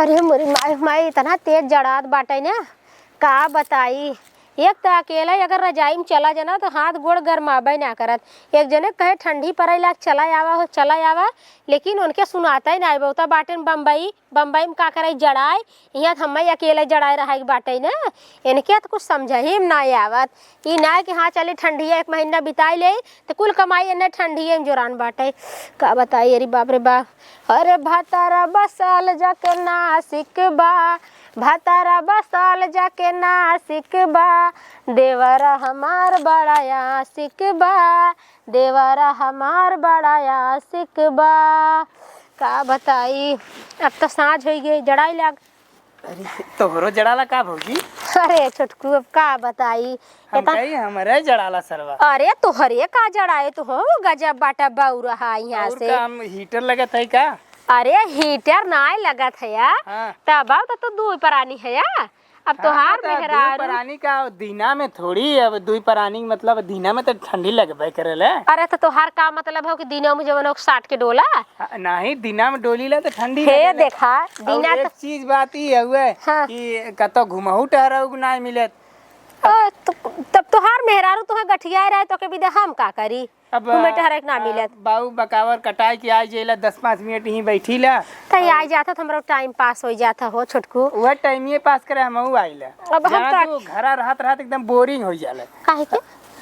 अरे मोरी माई माई इतना तेज जड़ात बाटे ना का बताई। एक तो अकेला अगर रजाई में चला जाना तो हाथ गोड़ गरमाबे ना करत। एक जने कहे ठंडी पड़े ला चला आवा लेकिन उनके सुनाता ही ना बहुता बाटे बम्बई में का करे जड़ाए। यहाँ हम अकेले जड़ाए रहा बाटे ना इनके तो कुछ समझ ही ना आवत। ई ना कि हाँ चले ठंडी एक महीना बिताई ले तो कुल कमाई इन्हें ठंडी में जोरान बाटे। का बताई अरे बाप रे बाप। अरे भातारा बसाल जाके नासिक बा भातारा बसाल जाके नासिक बा देवरा हमार बड़ा आशिक बा देवरा हमार बड़ा आशिक बा। का बताई अब तो साँझ हो गई जड़ाई लग। अरे तोहरो जड़ाला का भौजी? अरे छोटकू अब का बताई हमारे जड़ाला सरवा। अरे तोहरे का जड़ाए तो हो गजब बाटा बाऊ रहा यहाँ से। काम हीटर लगत है का? अरे हीटर ना लगत है या तब तो दू परानी है या अब तोहार मेहरारू परानी का दीना में थोड़ी अब दुई परानी मतलब दीना में तो ठंडी लगबे करेले। अरे तो तोहार का मतलब हो कि दीना में जवन 60 के डोला नहीं दीना में डोली ला तो ठंडी हे देखा दीना एक चीज बात ही है कि कतो घुमहू टहराऊ ना मिलत। तब तोहार मेहरारू तोहे गठिया रहे तो के बिदा हम का करी अब टहरक ना मिलत। बाऊ बकावर कटाई की आई जेला 10-5 मिनट ही बैठी ला तो आ जाता हमरा टाइम पास हो जाता हो छोटकू। वह टाइम ये पास करे हमहू आइला। अब हम तो घरा रहत एकदम बोरिंग हो जाला।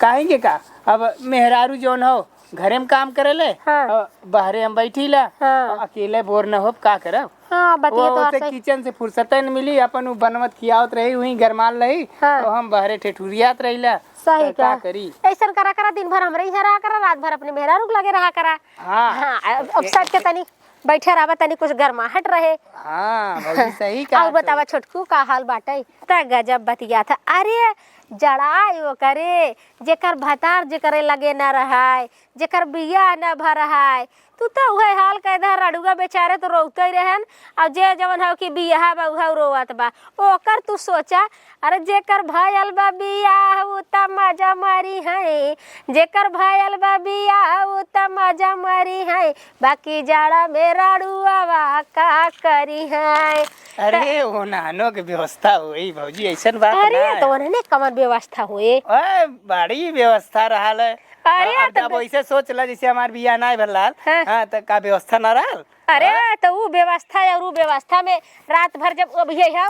काहे के का अब मेहरारू जोन हो घरे में काम करेले बाहरे हम बैठी ला अकेले बोर न हो का करब। तो किचन से फुर्सत न मिली अपन बनवत खियावत रही वही गरमाल रही तो हम बाहरे ठेठुरियात रहीला। सही क्या करी ऐसा करा दिन भर हमरे यहाँ रहा करा रात भर अपने मेहरारू लगे रहा करा। अब सच के तनी बैठे रहा तनी कुछ गरमाहट रहे। सही का और बतावा छोटकू का हाल बाटे त गजब बतिया था। अरे जड़ाई वो करे जेकर भतार जे करे लगे न रहाय जेकर बिया न भरहाय तू तो वह हाल कह इधर रडुआ बेचारे तो रोते ही रहन और जे जवन हो कि बियाह बा उहा रोवत बा ओकर तू सोचा। अरे जेकर भयल बा बियाह उ त मजा मारी है जेकर भयल बा बियाह उ त मजा मारी है बाकी जाड़ा में रडुआ का करी है। अरे वो नानो के व्यवस्था हुई भौजी ऐसन बात अरे तो उन्हें कमर व्यवस्था हुए बड़ी व्यवस्था रहल है। अरे तब वैसे सोच ला जैसे हमार बिया ना भरलाल तो का व्यवस्था ना रहल। अरे तो वो व्यवस्था और वो व्यवस्था में रात भर जब अब ये है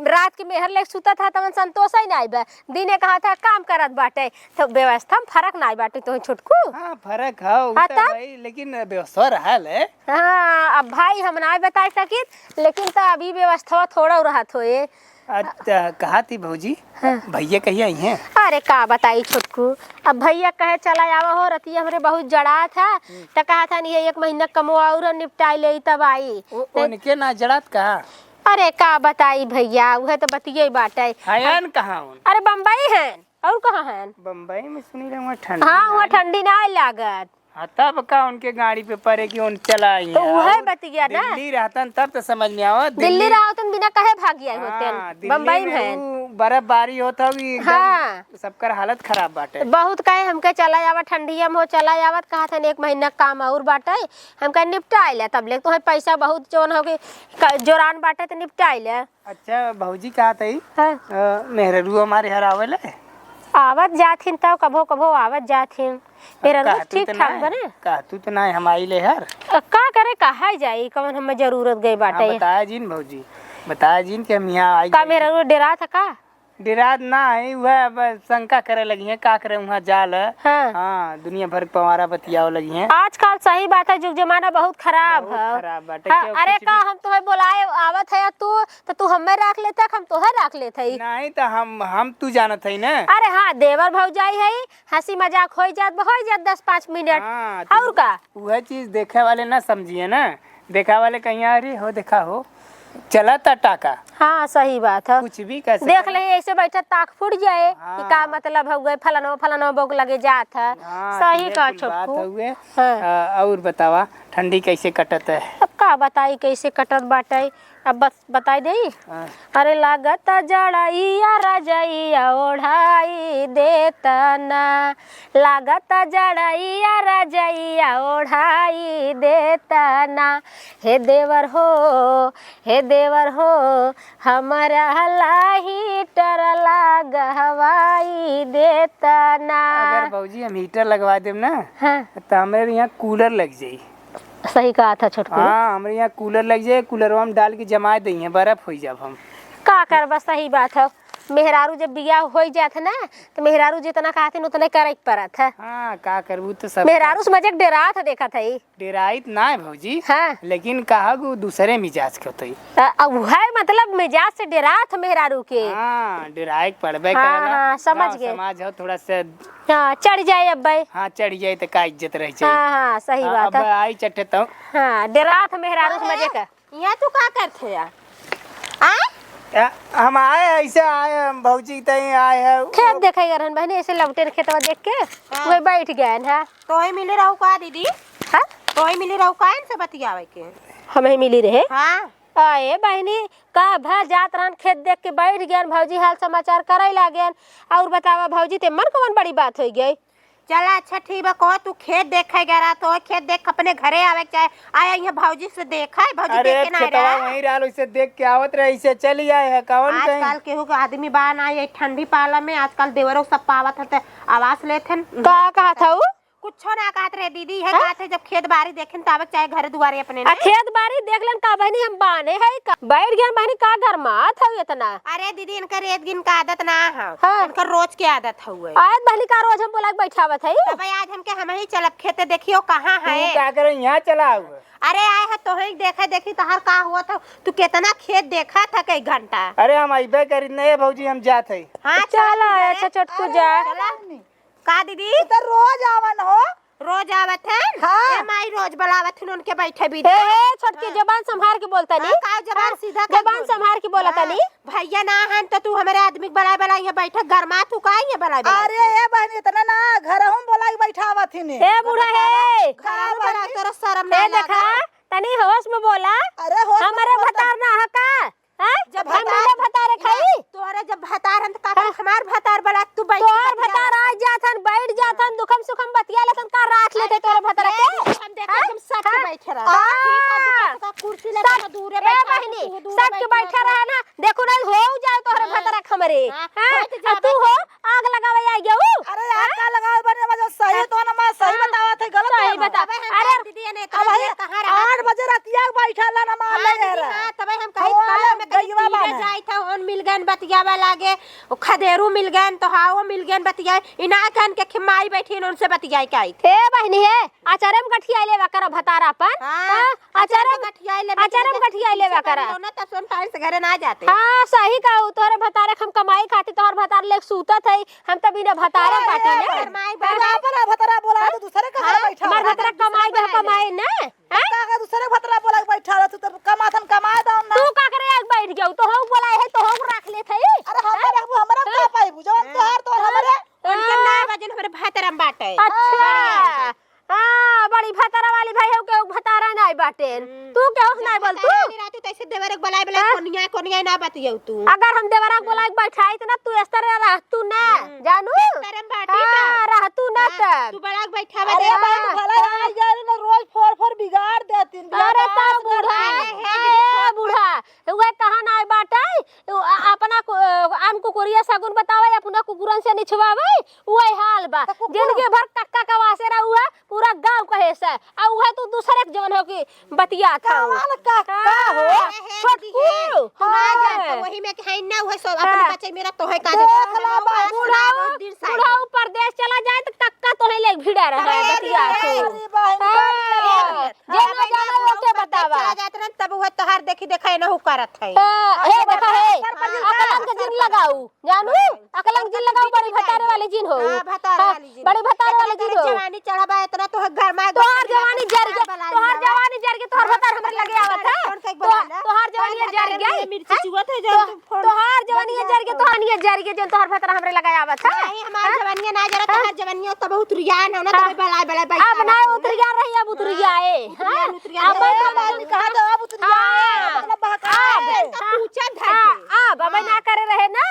रात के मेहर ले सुता था तब संतोष ही ना बा दिने कहा था काम करत बाटे तो व्यवस्था में फर्क ना बाटे तो छोटकू। फर्क है लेकिन व्यवस्था रहल है। अब भाई हम ना बता सकित लेकिन तो अभी व्यवस्था थोड़ा रहत होए। कहा थी भौजी भैया कहिए आई हैं? अरे का बताई छोटकू अब भैया कहे चला आवा हो रती हमरे बहुत जड़ा था तो कहा था नहीं 1 महीना कमवा और निपटाई ले तब आई उनके ना जड़ात कहा। अरे का बताई भैया वह तो बतिये बाटे कहाँ अरे बम्बई है और कहाँ है बम्बई में सुनी रहे ठंडी। हाँ वहाँ ठंडी ना लागत तब का उनके गाड़ी पे परे की उन चला आई तो वह बतिया ना दिल्ली रहतन तब तो समझ में आवत। दिल्ली रहतन बिना कहे भागी आई होते बम्बई में बर्फबारी होता सबकर हालत खराब बाटे। बहुत कहे हमके चला जावा ठंडिया में हो चला जावत कहा था 1 महीना काम और बाटे हमका निपटा ले तब ले तो पैसा बहुत जोन हो गई जोरान बाटे तो निपटा ले। अच्छा भौजी कहा थी मेहरारू हमारे हर आवेले आवत जाथिन तब कभो कभो आवत जाथिन मेरा ठीक ठाक बने का तू तो ना हम आइले हर का करे कहा जाई कवन हमें जरूरत गई बाटे। बताया जीन भौजी बताया जीन कि हम यहाँ आई का मेरा डरा था का डिराद ना है वह शंका करे लगी है का करे वहाँ जाल है। हाँ दुनिया भर पवारा बतियाओ लगी है आजकल। सही बात है जुग जमाना बहुत खराब है। अरे का हम तुम्हें बुलाए आवत है तू हमें रख लेते हम तोहे रख लेते नहीं तो हम तू जानत है ना। अरे हाँ देवर भौजाई है हंसी मजाक हो जात 10-5 मिनट और का वह चीज देखे वाले ना समझिए ना देखा वाले कहीं अरे हो देखा हो चला था टाका। हाँ सही बात है कुछ भी कर देख ले ऐसे बैठा ताक फूट जाए कि का मतलब हो गए फलाना बोक लगे जात है। सही का छोटकू। और बतावा ठंडी कैसे कटत है। अब का बताई कैसे कटत बाटे। अब बस बताई दे। अरे लागत जड़ैया रजैया ओढ़ाई देता ना, लागत जड़ैया रजैया ओढ़ाई देता ना। हे देवर हो, हे देवर हो, हमारा लाही टर लाग हवाई देता ना। अगर भौजी हम हीटर लगवा देम ना, हाँ। तो हमारे यहाँ कूलर लग जाई। सही कहा था छोटकू। हाँ, हमारे यहाँ कूलर लग जाए, कूलरवा में डाल के जमा देंगे, बर्फ हो जाब हम। का कर बस सही बात है। मेहरारू जब बिया हो जात ना तो मेहरारू जितना कहते उतना करे पड़त है। हाँ, का करबू तो सब। मेहरारू समझ डरा था देखा था। डेराइत ना है भौजी। हाँ। लेकिन कहा गो दूसरे मिजाज के होतई। अब है मतलब मिजाज से डरा था मेहरारू के। हाँ, डेराई पड़बे हाँ, करेला। हाँ, समझ गाँव गए। समाज हो थोड़ा सा। हाँ, चढ़ जाए अब भाई। हाँ, चढ़ जाए तो का इज्जत रह जाए। हाँ हाँ सही बात अब है। आई चट्टे तो। हाँ, डरा था मेहरारू समझे का। यहाँ तू का करते यार? हम आए ऐसे आए भौजी तई आए है। खेत देखे रहन बहनी ऐसे लौटे खेतवा देख के वही बैठ गए हैं। तो ही मिले रहू का दीदी? हाँ? तो ही मिले रहू का इनसे बतियावे के? हमें मिली रहे। हाँ। आए बहनी का भा जात रहन खेत देख के बैठ गए भौजी हाल समाचार करे लागेन। और बतावा भौजी ते मन कौन बड़ी बात हो गई। चला अच्छा ठीक बा। कहो तू खेत देखे गया तो खेत देख अपने घरे आवे के चाहे आया यहाँ भौजी से देखा है। भौजी अरे देख के ना खेतवा रहा। वहीं रहल वैसे देख के आवत रहे, ऐसे चली आए है कौन कहीं। आजकल केहू के आदमी बा ना ये ठंडी पाला में आजकल देवरों सब पावत हते आवाज लेते का कहा था वो? कुछो ना कहत रहे दीदी है कहत है जब खेत बाड़ी देखें तब चाहे घर दुआरे अपने ने। खेत बाड़ी देख लन का बहनी हम बाने है का बैठ गए बहनी का घर मात हो इतना। अरे दीदी इनका रेत गिन का आदत ना है। हाँ। इनका रोज के आदत हुए। आज बहनी का रोज हम बोला बैठावत है। तो भाई आज हमके हम ही चलब खेते देखियो कहाँ तू है। क्या करे यहाँ चला हुआ। अरे आए है तो ही देखे देखी तहार का हुआ था। तू कितना खेत देखा था कई घंटा। अरे हम अबे करी नहीं भौजी, हम जात है। हाँ चला अच्छा छोटकू जा। का दीदी तो रोज आवन हो। रोज आवत है। हाँ। माई रोज बुलावत है उनके बैठे भी। ए छोटकी जबान संभाल के बोलता नहीं। का जबान सीधा कर जबान संभाल के बोलता नहीं। भैया ना है तो तू हमारे आदमी बुलाए बुलाए यहाँ बैठे गरमा तू का ये बुलाए अरे ये बहन इतना ना घर हम बोला के बैठावा थी ने। ए बूढ़ा है बड़ा तेरा शर्म ए ना देखा तनी होश में बोला। अरे होश में हमारे बोलता। भतार ना है का। हैं? जब हम भतार- बिना भतारे खाई। तोरे जब भतार हम का हमार भतार बड़ा तू बैठ तोर भतार आ जाथन बैठ जाथन दुखम सुखम बतिया लेथन का राख लेते तोरे भतार के। हम देख एकदम सट के बैठे रहा। आ, कुर्सी लगा सट दूरे ए बैठा बहिनी सट के बैठा रहा ना देखो ना हो जाए तोरे भतार खमरे। हाँ, हैं? बैठ जा, आ तू हो आग लगावे आ गयो। अरे आका लगाओ बने मजा सही तो ना मैं सही बतावा थे गलत सही बता। अरे दीदी ने अब भाई कहां रहा 8 बजे रातिया बैठा ला ना मान ले रहा। हां तब हम कहीं हवा काल में कहीं गइवा पीरे बाना। जाई था ओन मिल गन बतियावा लागे ओ खदेरू मिल गन तो हाओ मिल गन बतियाए इना कान के खिमाई बैठी उनसे बतियाई के आई ए बहिनी है आचारम गठिया लेवा कर भतारा अपन। हां आचारम गठियाई ले आचारम गठिया लेवा कर। ना तब सुन टाइम से घरे ना जाते। हाँ सही कहू तोहरे भतारे हम कमाई खाती तोहर भतार लेक सूतत है हम तब बिना भतारे काटे ने। फरमाई बड़ा बड़ा भतरा बोला तो दूसरे का घर बैठा। हमार भतारा कमाई गए कमाई ने। का का दूसरे भतरा बोला के बैठा रहा तू तो कमाथन कमा दो ना। तू का करे एक बैठ गयो तो हम बोला है तो हम रख लेत है। अरे हमरा का पाई बुझवन तोहार तोर हमरे। उनके ना वजन हमरे भातरम बाटे। अच्छा हाँ बड़ी भतारा वाली भाई हो के भतारा नहीं बाटे। तू क्या नहीं बोल तू। रात तैसे देवर के बुलाए बुलाए कोनिया ना बतियौ तू। अगर हम देवरा बोला बैठाई त ना तू इस तरह रह तू ना जानू। तरम बाटी हाँ रह तू ना तब। तू बड़ा बैठावे अरे दे। बहन भला आ यार ना रोज फोर बिगाड़ देतीन। अरे तो बूढ़ा ए बूढ़ा वे कहा ना बाटे अपना आम कुकुरिया सगुन बतावे अपना कुकुरन से निछवावे वही हाल बा। जिंदगी भर कक्का का वासे रहुआ पूरा गांव कहे से आ उहे तू दूसरे के जवन हो की बतिया था। कमाल का हो। छोटकू तू ना जा वही में कहीं ना हुए सो अपने बच्चे मेरा तोहे का दे। बूढ़ा परदेश चला जाए तो कक्का तोहे ले भिड़ा रहे बतिया तू। अरे बहन जे ना जाना ओके बतावा। चला जात रन तब वो तोहार देखी देखा ना हु करत है। हे देखा है अकलंग के जिन लगाऊ जानू अकलंग जिन लगाऊ बड़ी भतारे वाले जिन हो। हां भतारे वाली जिन बड़ी भतारे वाले जिन हो। जवानी चढ़ाबा इतना तो घर में तोहर जवानी जर गए तोहर भतार हमरे लगे आवत है। तोहर जवानी जर गई मिर्ची चुवत है जब तोहर जवानी जर के तो हानिए जर के जन तोहर भतरा हमरे लगाया आवत है नहीं हमार जवानी ना जरा तोहर जवानी तब उतरियान हो ना तब बला बला बैठ अब ना उतरिया रही अब उतरिया है अब कहा दो अब उतरिया मतलब बहका पूछा धर अब ना करे रहे ना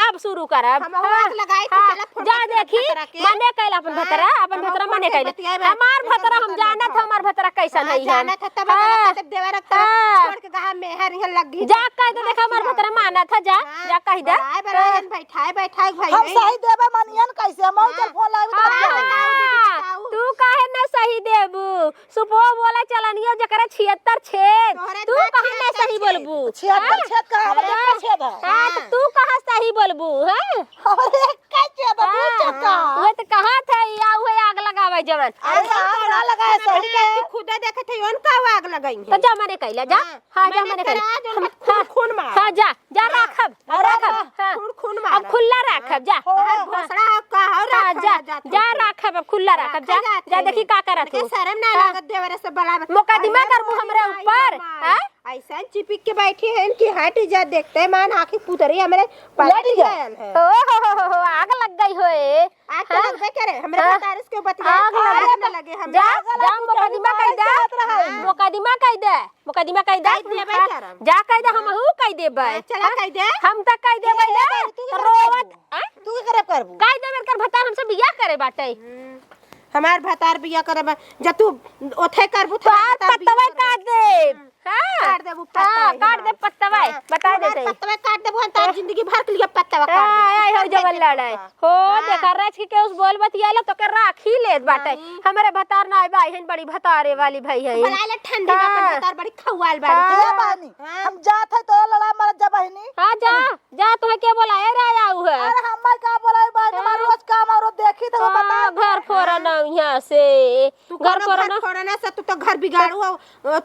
अब शुरू करब हम आग लगाई तो चला फोन जा देखी मने कैला अपन भतरा मने कैला हमार भतरा हम जानत हमार भतरा कैसा नहीं है जाना था तब तब देवा रखता छोड़ के कहा मेहर यहाँ लग गई जा कह दे देखा हमार भतरा माना था जा कह दे बैठाए भाई हम सही देबे मानियन कैसे हम चल फोन लावे तू काहे ना सही देबू सुपो बोला चलनियो जकरा 76 छेद तू कहां ना सही बोलबू 76 छेद का हमर छेद है हां तो तू कहां सही बोलबू हैं अरे का छेद है चक्का वो तो कहां था या हुए आग लगावे जवन अरे आग ना लगाए सही के खुदा देखे थे उन का आग लगाई तो जा मने कैला जा हां जा मने कैला खून मार हां जा राखब खून मार अब खुला राखब जा घोसड़ा का हां जा राखब अब खुला राखब जा देखी का करत तू शर्म ना लागत देवरे से बला मुकदमा करबू हमरे ऊपर हैं ऐसा चिपिक के बैठी है इनकी हट जा देखते हैं मान आंखें पुतरी हमरे पलट गयल है ओ आग लग गई होए आग तो लगबे करे हमरे बतारिस के बतिया आग ना लगे हम जा मुकदमा कह दे जा कह दे हम हूं कह देबे चला कह दे हम तक कह देबे ना रोवत तू के करे करबू कह दे मेरे भता हमसे बियाह करे बाटे हमार भतार बिया करे जब तू ओथे करबू तो पत्तवा काट दे काट दे काट दे पत्तवा बता देते पत्तवा काट दे वो तार जिंदगी भर के लिए पत्तवा काट आई हो जवन लड़ाई हो देखा रच के उस बोल बतियाला तो के राखी लेत बाटे हमरे भतार ना भाई हन बड़ी भतारे वाली भाई है बनाले ठंडी में अपन भतार बड़ी खवाल बाड़ी ए बानी हम जात है तो लड़ा मर जा बहनी हां जा तोहे के बोलाए रे आऊ है अरे हम का बोलाए बानी हमार रोज काम और देखी तो बता घर फोरना यहां से घर फोरना से तू तो घर बिगाड़ू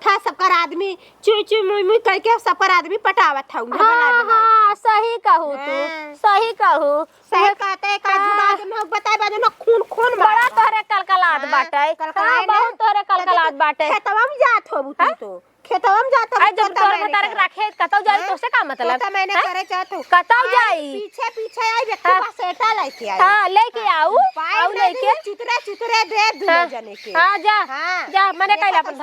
था सबका आदमी चुई मुई करके सबका आदमी पटावत था हां सही कहू तू सही कहते का जुड़ा के न बताए बाजे न खून बड़ा तोहरे कलकलात बाटे बहुत तोहरे कलकलात बाटे खेतवा में जात होबू तू तो खेतवा में जात हो जब तोहरे भतार रखे कतौ जाई तो से का मतलब तो मैंने करे चाहत हूं कतौ जाई पीछे आई व्यक्ति पास सेटा लेके आई हां लेके आऊ लेके चुतरे दे दुनो जने के हां जा मने कैला अपन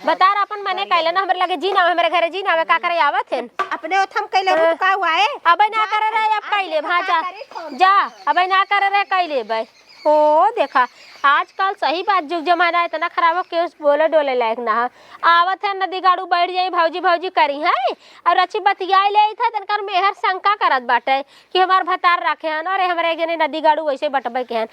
भतार अपन मने कैला ना हमरे लगे जी ना हमरे घरे जी ना का करे आवत है अपने ओथम कैले रुक का हुआ है अब ना करे रे अब कैले जा अब ना करे रे कैले भाई हो देखा आजकल सही बात जुग जमाना इतना खराब हो के उस बोले डोले लायक ना आवत है नदी गाड़ू बैठ जाई भौजी करी है और अच्छी बतियाई ले था तनकर मेहर शंका करत बाटे कि हमार भतार रखे हन अरे हमरे जने नदी गाड़ू वैसे बटबे के हन